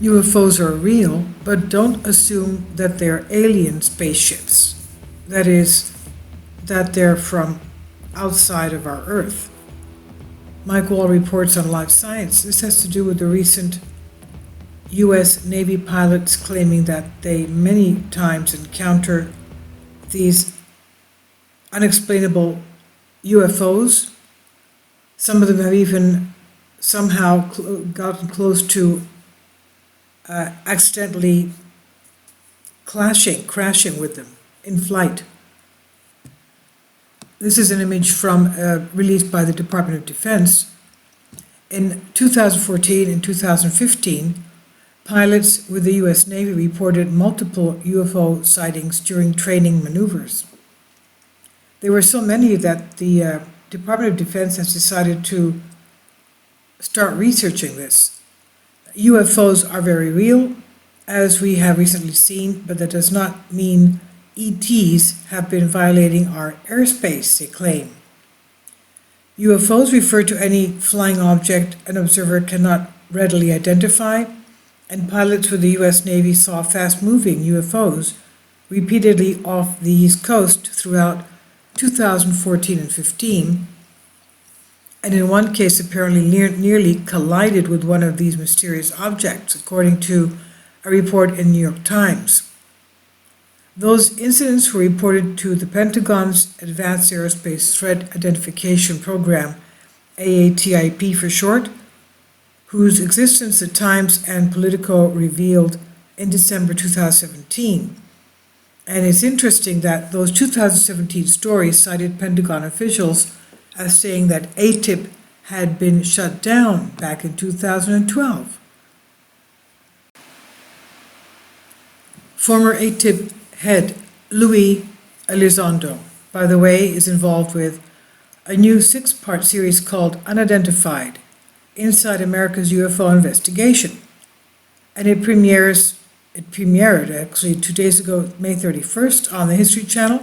UFOs are real, but don't assume that they're alien spaceships. That is, that they're from outside of our Earth. Mike Wall reports on Life Science. This has to do with the recent U.S. Navy pilots claiming that they many times encounter these unexplainable UFOs. Some of them have even somehow gotten close to accidentally crashing with them in flight. This is an image from released by the Department of Defense. In 2014 and 2015, pilots with the U.S. Navy reported multiple UFO sightings during training maneuvers. There were so many that the Department of Defense has decided to start researching this. UFOs are very real, as we have recently seen, but that does not mean ETs have been violating our airspace, they claim. UFOs refer to any flying object an observer cannot readily identify, and pilots with the U.S. Navy saw fast-moving UFOs repeatedly off the East Coast throughout 2014 and 15, and in one case apparently nearly collided with one of these mysterious objects, according to a report in the New York Times. Those incidents were reported to the Pentagon's Advanced Aerospace Threat Identification Program, AATIP for short, whose existence the Times and Politico revealed in December 2017. And it's interesting that those 2017 stories cited Pentagon officials as saying that ATIP had been shut down back in 2012. Former ATIP head Luis Elizondo, by the way, is involved with a new 6-part series called Unidentified: Inside America's UFO Investigation. And it premiered actually 2 days ago, May 31st, on the History Channel.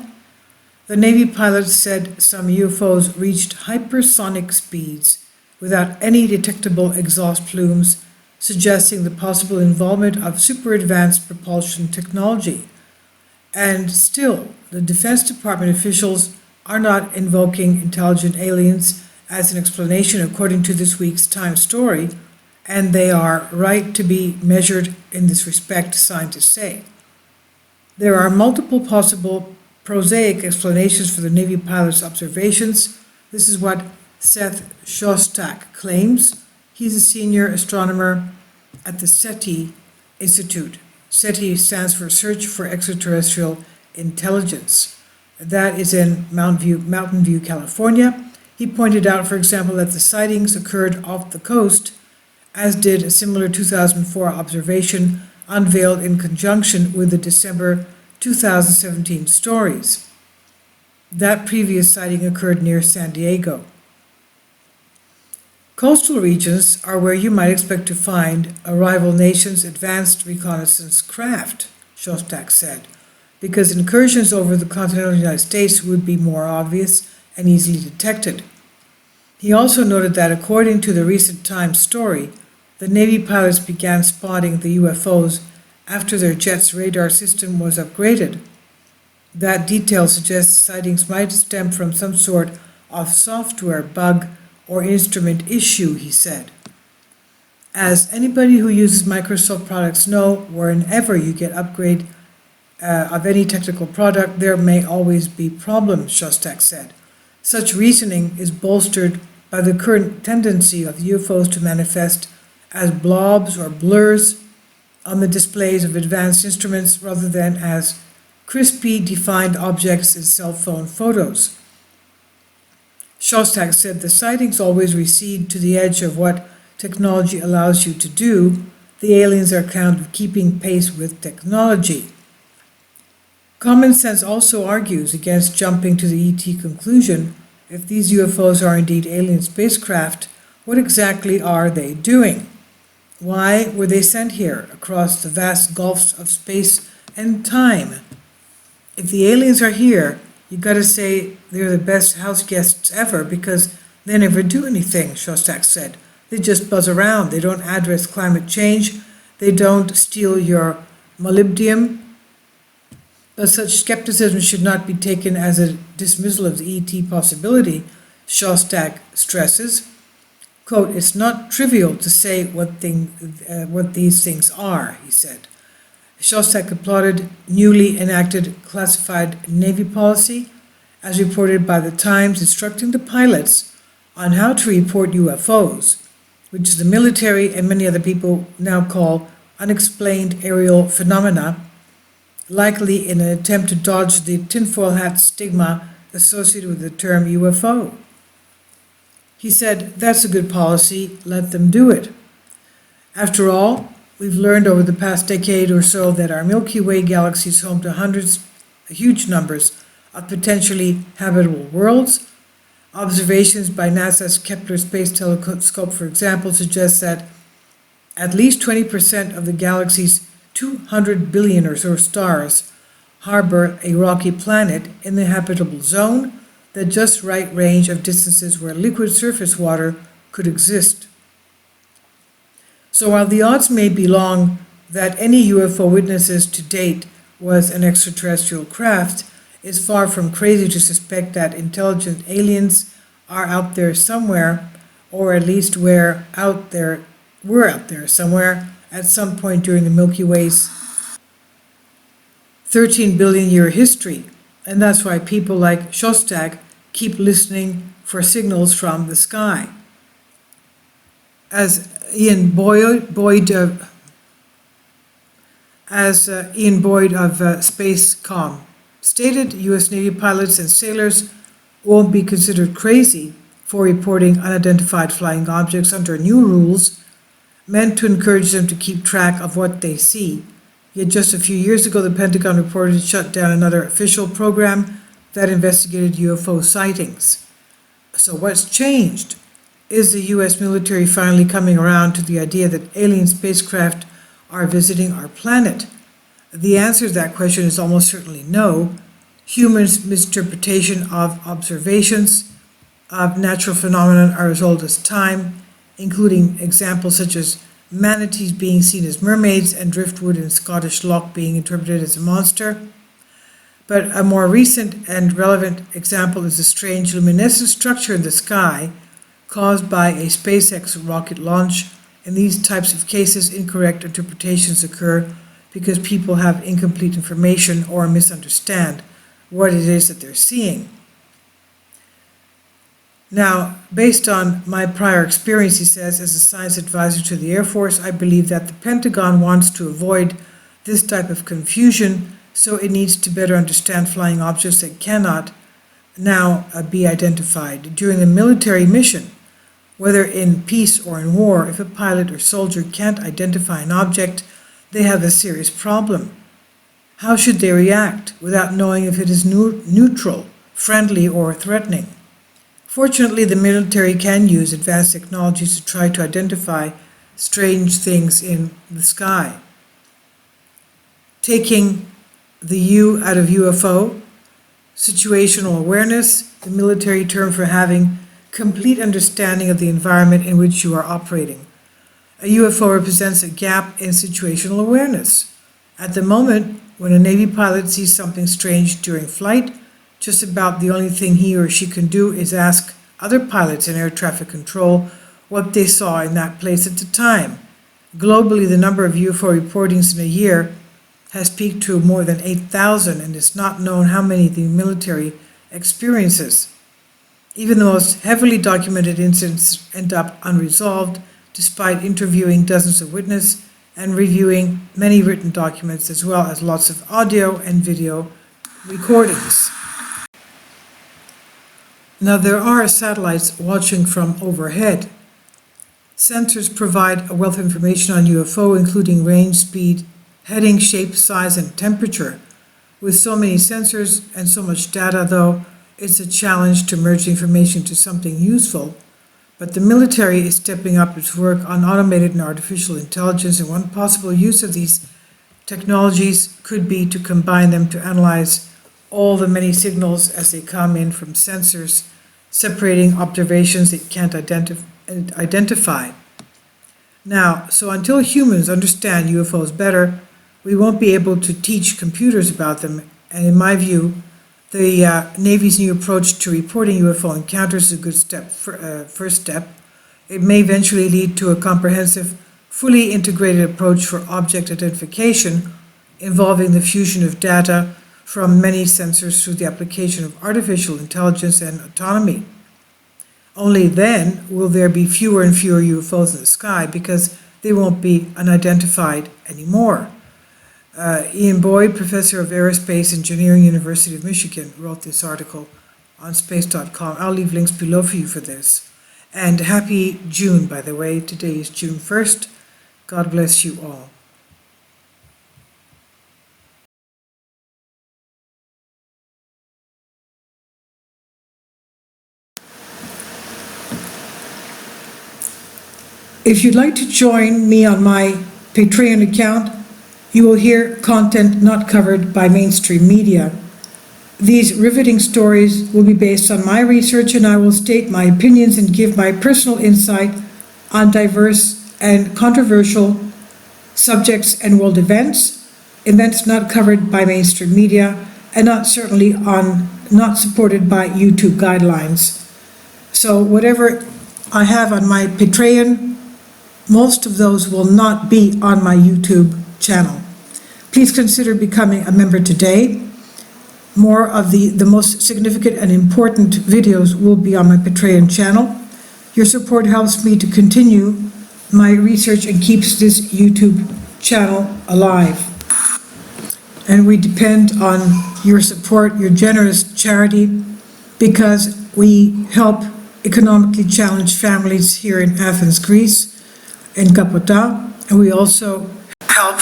The Navy pilots said some UFOs reached hypersonic speeds without any detectable exhaust plumes, suggesting the possible involvement of super advanced propulsion technology. And still, the Defense Department officials are not invoking intelligent aliens as an explanation, according to this week's Times story, and they are right to be measured in this respect, scientists say. There are multiple possible prosaic explanations for the Navy pilots' observations. This is what Seth Shostak claims. He's a senior astronomer at the SETI Institute. SETI stands for Search for Extraterrestrial Intelligence. That is in Mountain View, California. He pointed out, for example, that the sightings occurred off the coast, as did a similar 2004 observation unveiled in conjunction with the December 2017 stories. That previous sighting occurred near San Diego. Coastal regions are where you might expect to find a rival nation's advanced reconnaissance craft, Shostak said, because incursions over the continental United States would be more obvious and easily detected. He also noted that according to the recent Times story, the Navy pilots began spotting the UFOs after their jet's radar system was upgraded. That detail suggests sightings might stem from some sort of software bug or instrument issue, he said. As anybody who uses Microsoft products know, whenever you get upgrade of any technical product, there may always be problems, Shostak said. Such reasoning is bolstered by the current tendency of UFOs to manifest as blobs or blurs on the displays of advanced instruments rather than as crispy defined objects in cell phone photos. Shostak said the sightings always recede to the edge of what technology allows you to do. The aliens are kind of keeping pace with technology. Common sense also argues against jumping to the ET conclusion. If these UFOs are indeed alien spacecraft, what exactly are they doing? Why were they sent here across the vast gulfs of space and time? If the aliens are here, you gotta say they're the best house guests ever because they never do anything, Shostak said. They just buzz around. They don't address climate change. They don't steal your molybdenum, but such skepticism should not be taken as a dismissal of the ET possibility, Shostak stresses. Quote, "It's not trivial to say what these things are," he said. Shostak applauded newly enacted classified Navy policy, as reported by the Times, instructing the pilots on how to report UFOs, which the military and many other people now call unexplained aerial phenomena, likely in an attempt to dodge the tinfoil hat stigma associated with the term UFO. He said, "That's a good policy, let them do it." After all, we've learned over the past decade or so that our Milky Way galaxy is home to huge numbers of potentially habitable worlds. Observations by NASA's Kepler Space Telescope, for example, suggest that at least 20% of the galaxy's 200 billion or so stars harbor a rocky planet in the habitable zone, the just right range of distances where liquid surface water could exist. So while the odds may be long that any UFO witnesses to date was an extraterrestrial craft, it's far from crazy to suspect that intelligent aliens are out there somewhere, or at least were out there somewhere at some point during the Milky Way's 13 billion year history. And that's why people like Shostak keep listening for signals from the sky. As Ian Boyd of Spacecom stated, U.S. Navy pilots and sailors won't be considered crazy for reporting unidentified flying objects under new rules meant to encourage them to keep track of what they see. Yet just a few years ago, the Pentagon reported it shut down another official program that investigated UFO sightings. So what's changed? Is the U.S. military finally coming around to the idea that alien spacecraft are visiting our planet? The answer to that question is almost certainly no. Humans' misinterpretation of observations of natural phenomena are as old as time, including examples such as manatees being seen as mermaids and driftwood in Scottish loch being interpreted as a monster. But a more recent and relevant example is a strange luminescent structure in the sky caused by a SpaceX rocket launch. In these types of cases, incorrect interpretations occur because people have incomplete information or misunderstand what it is that they're seeing. Now, based on my prior experience, he says, as a science advisor to the Air Force, I believe that the Pentagon wants to avoid this type of confusion, so it needs to better understand flying objects that cannot now be identified. During a military mission, whether in peace or in war, if a pilot or soldier can't identify an object, they have a serious problem. How should they react without knowing if it is neutral, friendly, or threatening? Fortunately, the military can use advanced technologies to try to identify strange things in the sky. Taking the U out of UFO, situational awareness, the military term for having complete understanding of the environment in which you are operating. A UFO represents a gap in situational awareness. At the moment, when a Navy pilot sees something strange during flight, just about the only thing he or she can do is ask other pilots in air traffic control what they saw in that place at the time. Globally, the number of UFO reportings in a year has peaked to more than 8,000, and it's not known how many the military experiences. Even the most heavily documented incidents end up unresolved, despite interviewing dozens of witnesses and reviewing many written documents, as well as lots of audio and video recordings. Now, there are satellites watching from overhead. Sensors provide a wealth of information on UFO, including range, speed, heading, shape, size, and temperature. With so many sensors and so much data, though, it's a challenge to merge information to something useful. But the military is stepping up its work on automated and artificial intelligence, and one possible use of these technologies could be to combine them to analyze all the many signals as they come in from sensors, separating observations it can't identify. Now, so until humans understand UFOs better, we won't be able to teach computers about them, and in my view, the Navy's new approach to reporting UFO encounters is a good first step. It may eventually lead to a comprehensive, fully integrated approach for object identification involving the fusion of data from many sensors through the application of artificial intelligence and autonomy. Only then will there be fewer and fewer UFOs in the sky because they won't be unidentified anymore. Ian Boyd, professor of aerospace engineering, University of Michigan, wrote this article on space.com. I'll leave links below for you for this. And happy June, by the way. Today is June 1st. God bless you all. If you'd like to join me on my Patreon account, you will hear content not covered by mainstream media. These riveting stories will be based on my research, and I will state my opinions and give my personal insight on diverse and controversial subjects and world events not covered by mainstream media, and not supported by YouTube guidelines. So whatever I have on my Patreon, most of those will not be on my YouTube channel. Please consider becoming a member today. More of the most significant and important videos will be on my Patreon channel. Your support helps me to continue my research and keeps this YouTube channel alive. And we depend on your support, your generous charity, because we help economically challenged families here in Athens, Greece, in Kapota, and we also help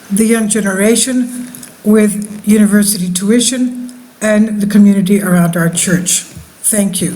the young generation with university tuition and the community around our church. Thank you.